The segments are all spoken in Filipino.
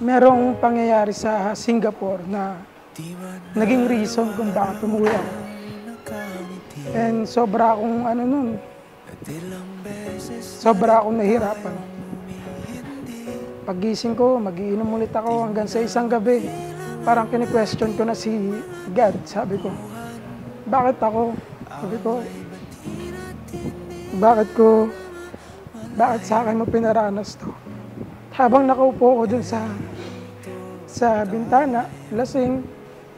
merong pangyayari sa Singapore na naging reason kung bakit umuwi ako. And sobra akong sobra akong nahirapan. Paggising ko, mag-iinom ulit ako hanggang sa isang gabi. Parang kini-question ko na si God. Sabi ko, bakit ako? Sabi ko, bakit sa akin mo pinaranas to? Habang nakaupo ko dun sa bintana, lasing,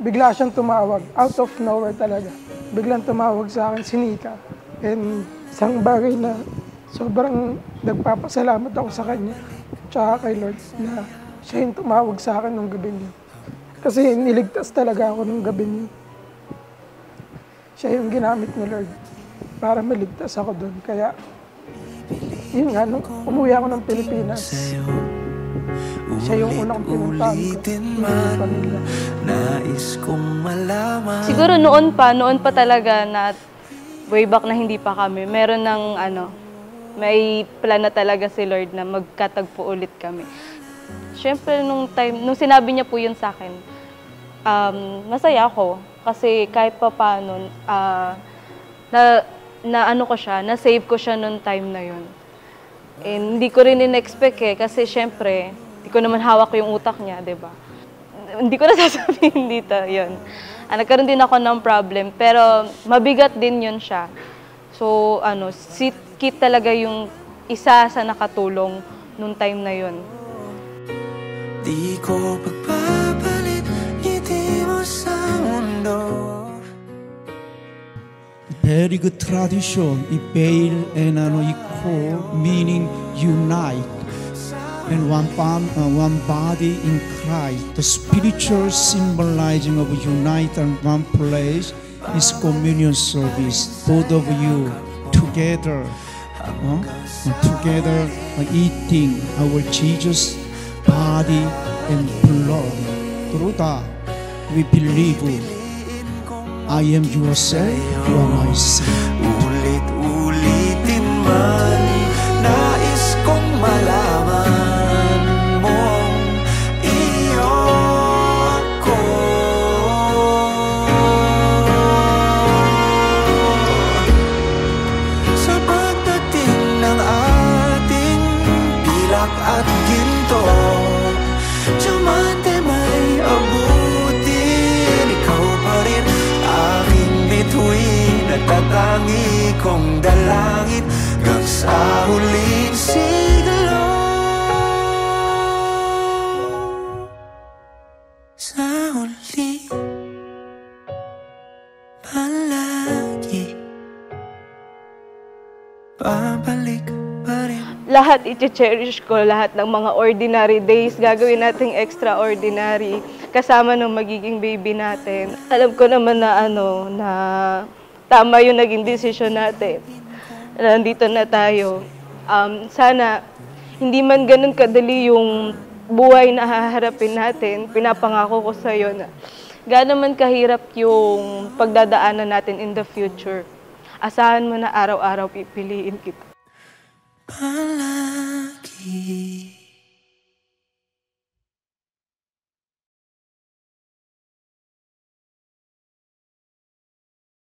bigla siyang tumawag. Out of nowhere talaga. Biglang tumawag sa akin si Nika. And isang bagay na sobrang nagpapasalamat ako sa kanya. Tsaka kay Lord na siya yung tumawag sa akin nung gabi niya. Kasi niligtas talaga ako nung gabi niya. Siya yung ginamit ni Lord para maligtas ako doon. Kaya, yun nga, nung umuwi ako ng Pilipinas, siya yung unang pinuntahan ko, yung pamilya. Siguro noon pa talaga na way back na hindi pa kami, meron ng may plan na talaga si Lord na magkatagpo ulit kami. Siyempre, nung sinabi niya po yun sa akin, masaya ako. Kasi kahit pa paano, na-save ko siya nung time na yun. And hindi ko rin in-expect kasi siyempre, hindi ko naman hawak yung utak niya, di ba? Hindi ko na sasabihin dito, yun. Nagkaroon din ako ng problem, pero mabigat din yun siya. So, si Kit talaga yung isa sa nakatulong nung time na yun. Di ko pagpapalit, ngiti mo sa mundo. Very good tradition, ipail and equal, meaning unite. And one body in Christ. The spiritual symbolizing of unite in one place is communion service. Both of you together, eating our Jesus' body and blood. Through that, we believe I am yourself, you are myself. Ulit-ulitin man, nais kong malaman mong iyo ako. Sa pagdating ng ating pilak at ginto, diamante may abutin, ikaw pa rin aking bituin at tatangi kong dalangin hanggang sa huling siglo. Sa huli palagi babalik pa rin. Lahat i-cherish ko, lahat ng mga ordinary days, gagawin nating extraordinary kasama ng magiging baby natin. Alam ko naman na na tama yung naging desisyon natin. Nandito na tayo. Sana hindi man ganun kadali yung buhay na haharapin natin. Pinapangako ko sa'yo na gaano man kahirap yung pagdadaanan natin in the future. Asahan mo na araw-araw pipiliin kita.